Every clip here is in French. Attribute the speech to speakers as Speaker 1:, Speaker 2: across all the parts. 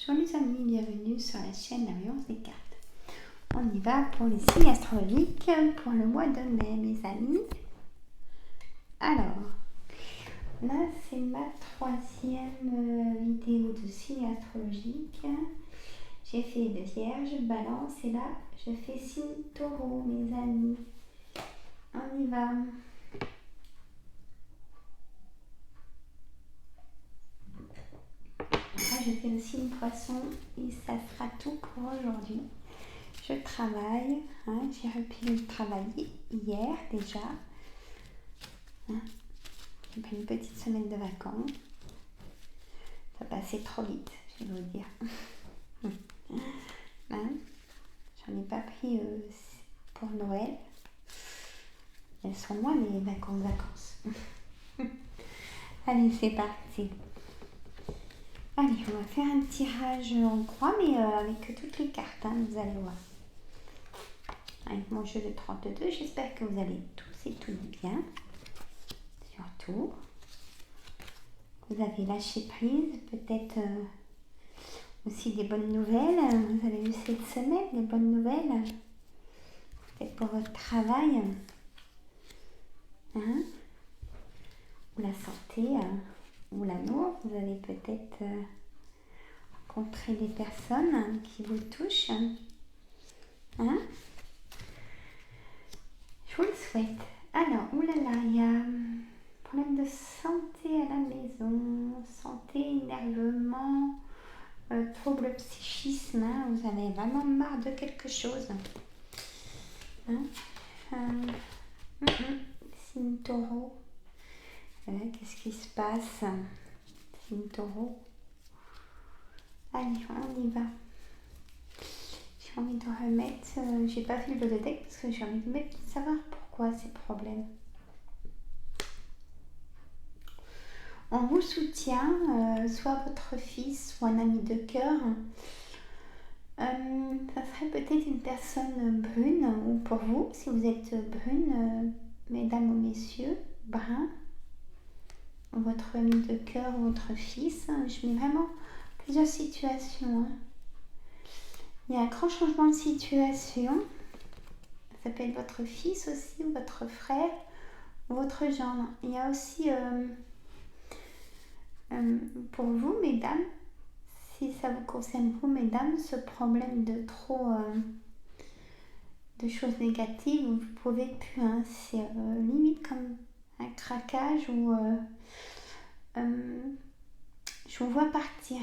Speaker 1: Bonjour les amis, bienvenue sur la chaîne La Voyance des cartes. On y va pour les signes astrologiques pour le mois de mai, mes amis. Alors, là c'est ma troisième vidéo de signes astrologiques. J'ai fait le Vierge, Balance et là je fais signe Taureau, mes amis. On y va. Là, je fais le signe Poisson et ça sera tout pour aujourd'hui. Je travaille, j'ai repris travailler hier déjà. J'ai pris une petite semaine de vacances. Ça passait trop vite, je vais vous dire. J'en ai pas pris pour Noël. Elles sont loin les vacances. Allez, c'est parti. Allez, on va faire un tirage en croix, mais avec toutes les cartes, vous allez voir. Avec mon jeu de 32, j'espère que vous allez tous et toutes bien. Surtout, vous avez lâché prise, peut-être aussi des bonnes nouvelles. Vous avez eu cette semaine des bonnes nouvelles, peut-être pour votre travail, ou la santé, ou l'amour. Vous allez peut-être rencontrer des personnes qui vous touchent. Je vous le souhaite. Alors, oulala, il y a problème de santé à la maison, santé, énervement, trouble psychisme. Vous avez vraiment marre de quelque chose. Signe Taureau. Qu'est-ce qui se passe? Signe Taureau. Allez, on y va. J'ai envie de remettre, j'ai pas fait le de deck parce que j'ai envie de savoir pourquoi ces problèmes. On vous soutient, soit votre fils, soit un ami de cœur. Ça serait peut-être une personne brune, ou pour vous, si vous êtes brune, mesdames ou messieurs, brun, votre ami de cœur ou votre fils. Je mets vraiment plusieurs situations. Il y a un grand changement de situation. Ça peut être votre fils aussi, ou votre frère, ou votre gendre. Il y a aussi, pour vous, mesdames, si ça vous concerne vous, mesdames, ce problème de trop de choses négatives, vous ne pouvez plus. C'est limite comme un craquage ou je vous vois partir.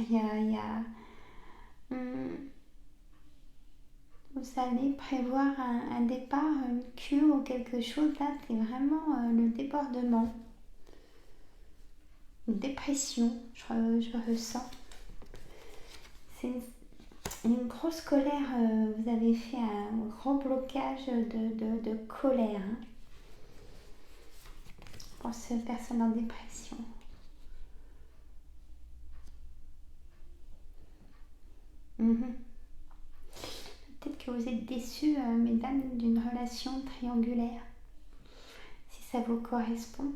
Speaker 1: Vous allez prévoir un départ, une cure ou quelque chose. Là, c'est vraiment le débordement. Une dépression, je ressens. C'est une grosse colère. Vous avez fait un gros blocage de colère pour cette personne en dépression. Peut-être que vous êtes déçus, mesdames, d'une relation triangulaire, si ça vous correspond.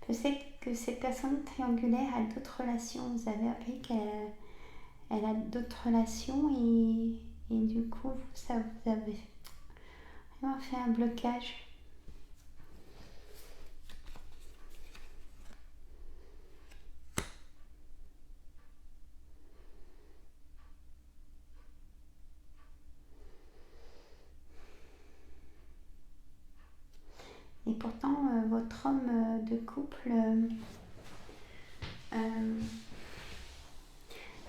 Speaker 1: Peut-être que cette personne triangulaire a d'autres relations. Vous avez appris qu'elle a d'autres relations et du coup, vous avez vraiment fait un blocage. Et pourtant, votre homme de couple,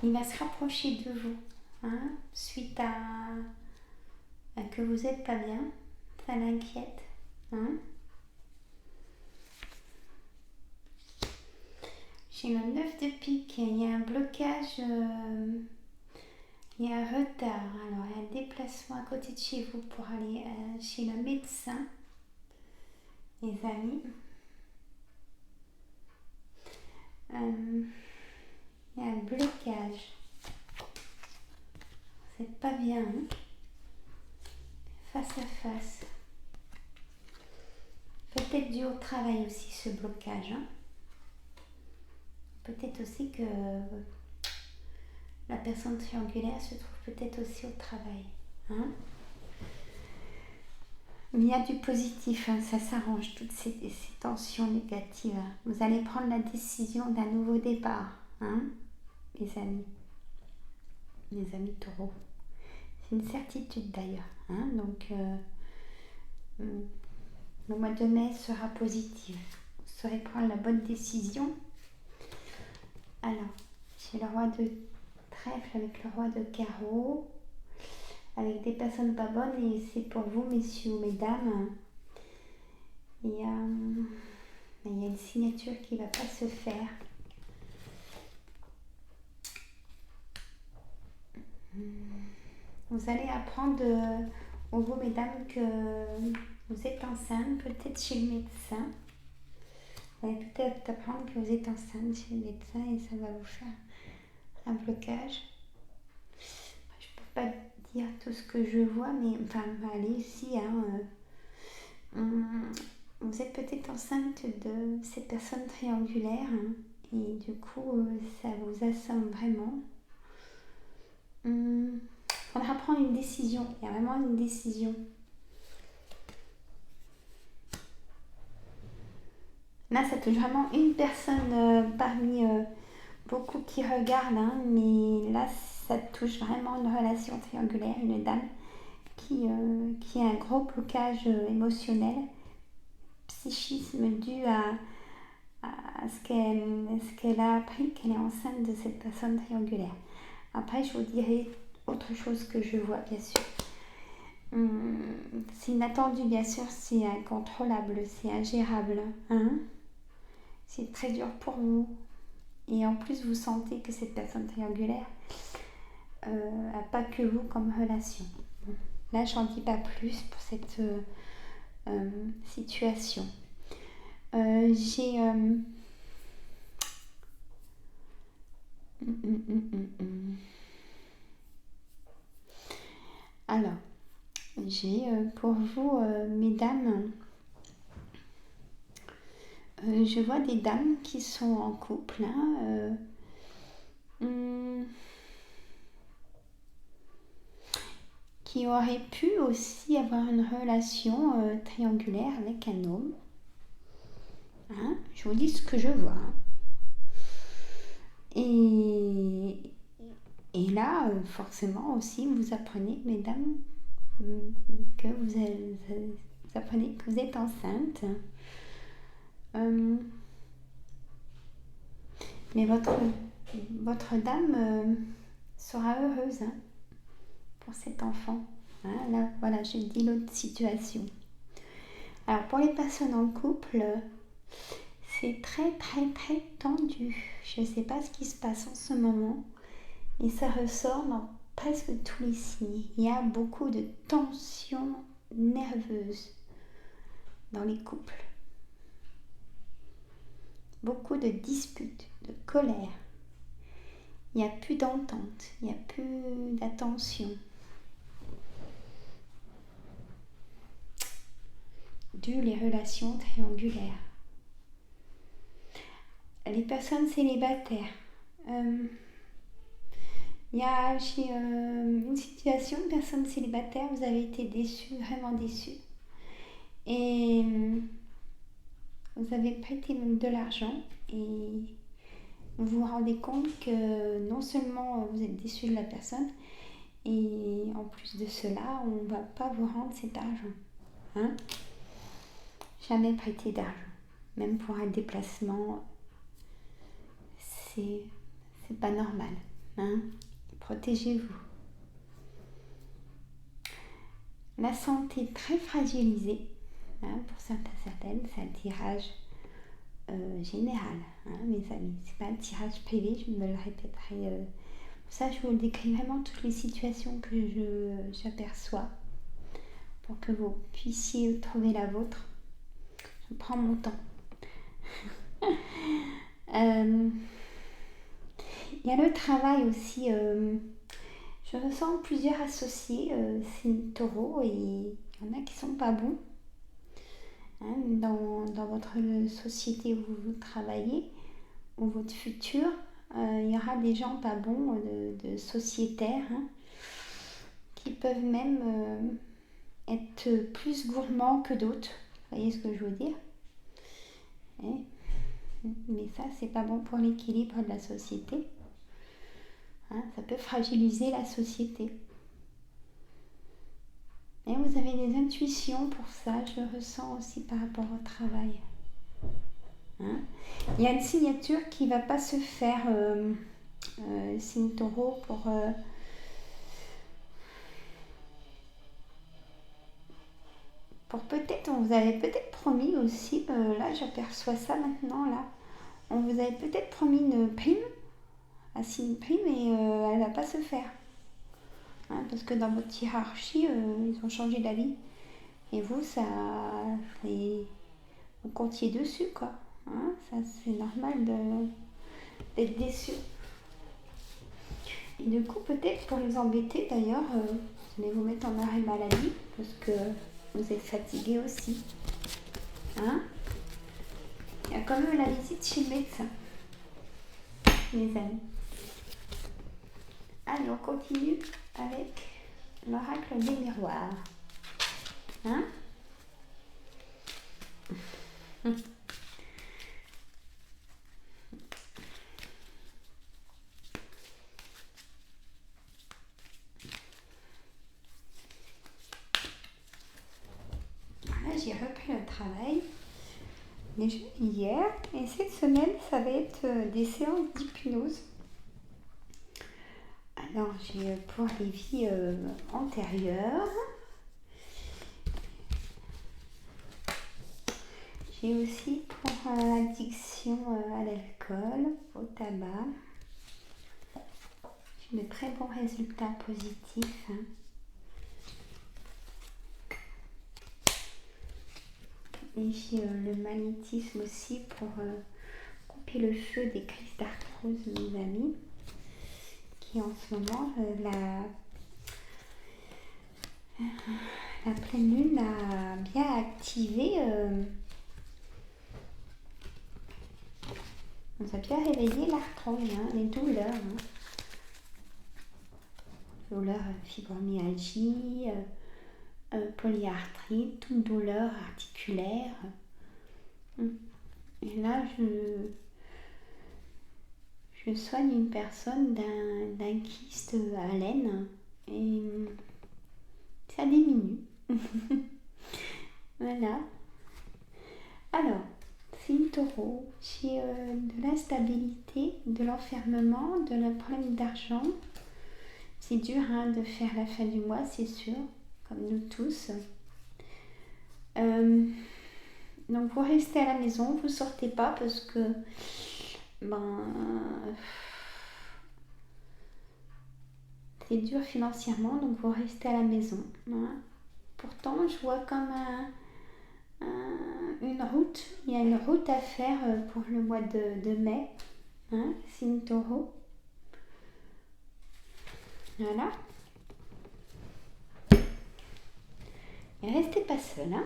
Speaker 1: il va se rapprocher de vous, suite à que vous n'êtes pas bien. Ça l'inquiète. J'ai le 9 de pique, il y a un blocage, il y a un retard. Alors, il y a un déplacement à côté de chez vous pour aller chez le médecin. Les amis, il y a un blocage. Vous n'êtes pas bien, face à face. Peut-être dû au travail aussi, ce blocage. Hein. Peut-être aussi que la personne triangulaire se trouve peut-être aussi au travail. Hein. Mais il y a du positif, hein, ça s'arrange, toutes ces tensions négatives. Vous allez prendre la décision d'un nouveau départ, hein, les amis taureaux. C'est une certitude d'ailleurs. Hein, donc, le mois de mai sera positif. Vous saurez prendre la bonne décision. Alors, j'ai le roi de trèfle avec le roi de carreau, avec des personnes pas bonnes, et c'est pour vous, messieurs ou mesdames. Il y a une signature qui ne va pas se faire. Vous allez apprendre, vous, mesdames, que vous êtes enceinte, peut-être chez le médecin. Vous allez peut-être apprendre que vous êtes enceinte chez le médecin et ça va vous faire un blocage. Je ne peux pas dire tout ce que je vois, mais enfin, allez ici, vous êtes peut-être enceinte de cette personne triangulaire, hein, et du coup, ça vous assomme vraiment. Il faudra prendre une décision, il y a vraiment une décision. Là, ça touche vraiment une personne parmi beaucoup qui regardent, hein, mais là, ça touche vraiment une relation triangulaire, une dame qui a un gros blocage émotionnel, psychisme dû à ce qu'elle a appris qu'elle est enceinte de cette personne triangulaire. Après, je vous dirai autre chose que je vois, bien sûr. C'est inattendu, bien sûr, c'est incontrôlable, c'est ingérable. Hein, c'est très dur pour vous. Et en plus, vous sentez que cette personne triangulaire n'a pas que vous comme relation. Là, j'en dis pas plus pour cette situation. J'ai... Alors, j'ai pour vous, mesdames, je vois des dames qui sont en couple, hein, qui auraient pu aussi avoir une relation triangulaire avec un homme. Hein, je vous dis ce que je vois. Hein. Et là, forcément aussi, vous apprenez, mesdames, que vous apprenez que vous êtes enceinte. Mais votre dame sera heureuse, hein, pour cet enfant. Hein, là, voilà, je dis l'autre situation. Alors, pour les personnes en couple, c'est très, très, très tendu. Je ne sais pas ce qui se passe en ce moment. Et ça ressort dans presque tous les signes. Il y a beaucoup de tensions nerveuses dans les couples. Beaucoup de disputes, de colère. Il n'y a plus d'entente, il n'y a plus d'attention. Dû les relations triangulaires. Les personnes célibataires. Il y a une situation, une personne célibataire, vous avez été déçu, vraiment déçu. Et vous avez prêté de l'argent et vous vous rendez compte que non seulement vous êtes déçu de la personne, et en plus de cela, on ne va pas vous rendre cet argent. Hein? Jamais prêter d'argent, même pour un déplacement, c'est pas normal. Hein? Protégez-vous. La santé très fragilisée, hein, pour certaines, c'est un tirage général, hein, mes amis. C'est pas un tirage privé, je me le répéterai. Pour ça, je vous décris vraiment toutes les situations que j'aperçois pour que vous puissiez trouver la vôtre. Je prends mon temps. Il y a le travail aussi. Je ressens plusieurs associés, c'est taureau, et il y en a qui sont pas bons. hein, dans votre société où vous travaillez, ou votre futur, il y aura des gens pas bons, de sociétaires, hein, qui peuvent même être plus gourmands que d'autres. Vous voyez ce que je veux dire? Hein. Mais ça, c'est pas bon pour l'équilibre de la société. Hein, ça peut fragiliser la société. Et vous avez des intuitions pour ça, je le ressens aussi par rapport au travail. Hein, il y a une signature qui ne va pas se faire, signe taureau, pour peut-être, on vous avait peut-être promis aussi, là j'aperçois ça maintenant, là, on vous avait peut-être promis une prime, un signe prime, et elle ne va pas se faire. Hein, parce que dans votre hiérarchie, ils ont changé d'avis. Et vous, vous comptiez dessus, quoi. Hein, ça, c'est normal d'être déçu. Et du coup, peut-être pour les embêter, d'ailleurs, vous allez vous mettre en arrêt maladie, parce que vous êtes fatigué aussi. Hein, il y a quand même la visite chez le médecin, mes amis. Allez, on continue avec l'oracle des miroirs. Hein? Là, j'ai repris le travail déjà hier, et cette semaine, ça va être des séances d'hypnose. Alors, j'ai pour les vies antérieures. J'ai aussi pour l'addiction à l'alcool, au tabac. J'ai de très bons résultats positifs. Hein. Et j'ai le magnétisme aussi pour couper le feu des crises d'arthrose, mes amis, qui en ce moment, la pleine lune a bien activé, on a bien réveillé l'arthrose, hein, les douleurs. Hein. Douleurs fibromyalgie, polyarthrite, toute douleur articulaire. Et là, je soigne une personne d'un kyste à l'aine et ça diminue. Voilà. Alors, signe taureau, j'ai de l'instabilité, de l'enfermement, de la problème d'argent. C'est dur hein, de faire la fin du mois, c'est sûr, comme nous tous. Donc vous restez à la maison, vous sortez pas parce que c'est dur financièrement, donc vous restez à la maison. Hein. Pourtant, je vois comme une route, il y a une route à faire pour le mois de mai, hein, signe taureau. Voilà. Et restez pas seul, hein,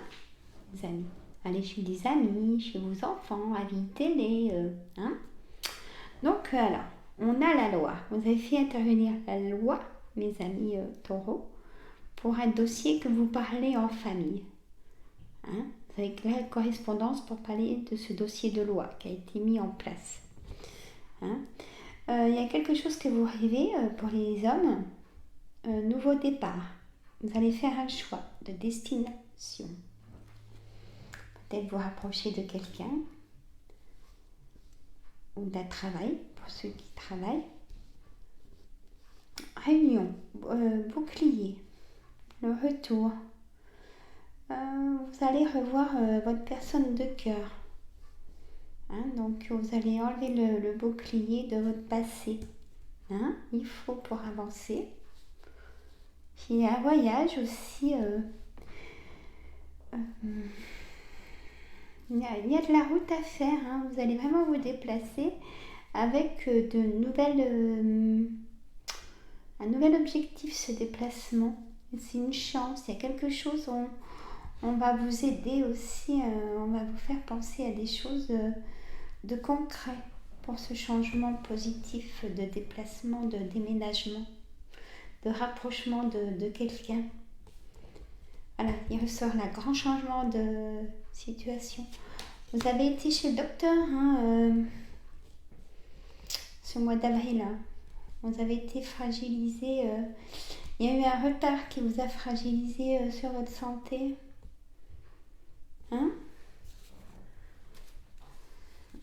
Speaker 1: les amis. Allez chez des amis, chez vos enfants, à la télé, hein. Donc alors, on a la loi. Vous avez fait intervenir la loi, mes amis taureaux, pour un dossier que vous parlez en famille. Hein. Vous avez la correspondance pour parler de ce dossier de loi qui a été mis en place. Hein. Il y a quelque chose que vous rêvez pour les hommes. Nouveau départ. Vous allez faire un choix de destination. Peut-être vous rapprocher de quelqu'un ou d'un travail pour ceux qui travaillent. Réunion, bouclier, le retour. Vous allez revoir votre personne de cœur. Hein, donc vous allez enlever le bouclier de votre passé. Hein, il faut pour avancer. Il y a un voyage aussi. Il y a de la route à faire. Hein, vous allez vraiment vous déplacer avec un nouvel objectif, ce déplacement. C'est une chance. Il y a quelque chose. On va vous aider aussi, on va vous faire penser à des choses de concret pour ce changement positif de déplacement, de déménagement, de rapprochement de quelqu'un. Voilà, il ressort là, grand changement de situation. Vous avez été chez le docteur ce mois d'avril. Hein. Vous avez été fragilisé. Il y a eu un retard qui vous a fragilisé sur votre santé. Hein?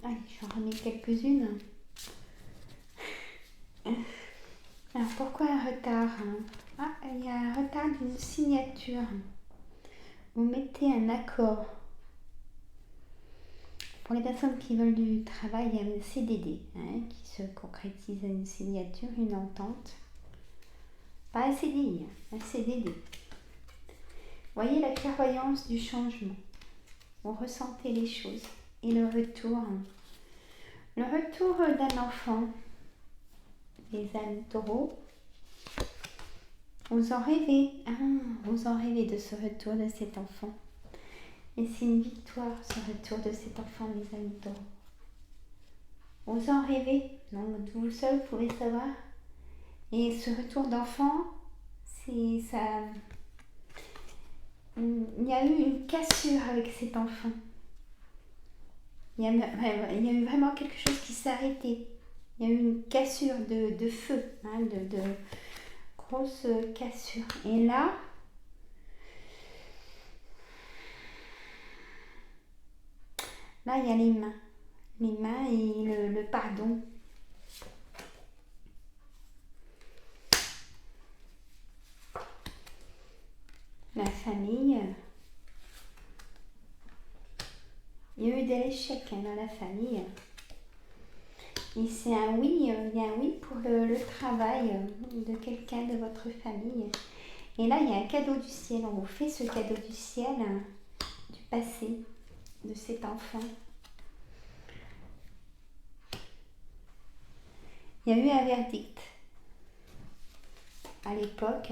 Speaker 1: Allez, j'en remets quelques-unes. Alors, pourquoi un retard? Ah, il y a un retard d'une signature. Vous mettez un accord. Pour les personnes qui veulent du travail, il y a un CDD qui se concrétise à une signature, une entente. Pas un CDI, un CDD. Voyez la clairvoyance du changement. Vous ressentez les choses. Et le retour. Le retour d'un enfant. Les âmes taureaux. Vous en rêvez. Vous en rêvez de ce retour de cet enfant. Et c'est une victoire, ce retour de cet enfant, les amis taureaux. Vous en rêvez, donc vous seul pouvez savoir. Et ce retour d'enfant, c'est ça. Il y a eu une cassure avec cet enfant. Il y a eu vraiment quelque chose qui s'est arrêté. Il y a eu une cassure de feu, de grosse cassure. Et là, il y a les mains. Les mains et le pardon. La famille. Il y a eu des échecs dans la famille. Et c'est un oui, il y a un oui pour le travail de quelqu'un de votre famille. Et là, il y a un cadeau du ciel. On vous fait ce cadeau du ciel du passé de cet enfant. Il y a eu un verdict à l'époque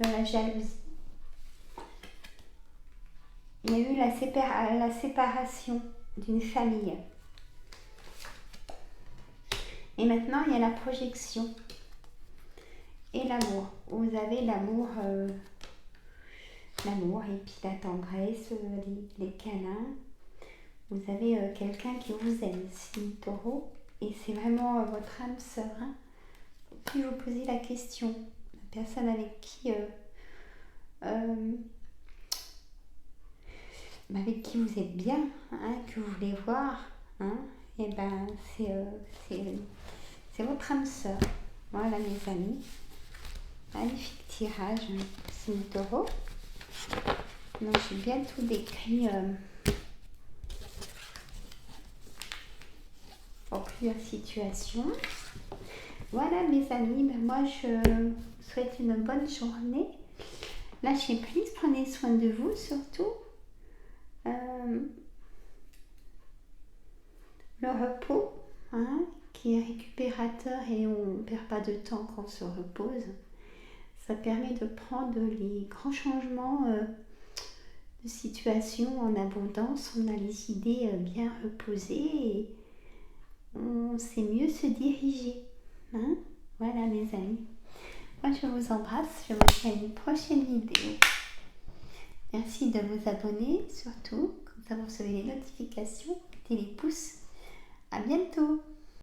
Speaker 1: de la jalousie. Il y a eu la séparation d'une famille. Et maintenant, il y a la projection et l'amour. Vous avez l'amour et puis la tendresse, les câlins. Vous avez quelqu'un qui vous aime, signe taureau. Et c'est vraiment votre âme sœur. Puis vous posez la question, la personne avec qui vous êtes bien, que vous voulez voir, et ben c'est votre âme sœur. Voilà mes amis. Magnifique tirage, signe taureau. Donc j'ai bien tout décrit pour plusieurs situations. Voilà mes amis, moi je vous souhaite une bonne journée. Lâchez prise, prenez soin de vous surtout. Le repos qui est récupérateur et on ne perd pas de temps quand on se repose. Ça permet de prendre les grands changements de situation en abondance. On a les idées bien reposées et on sait mieux se diriger. Voilà mes amis. Moi je vous embrasse. Je vous dis à une prochaine vidéo. Merci de vous abonner surtout. Comme ça vous recevez les notifications. Mettez les pouces. À bientôt.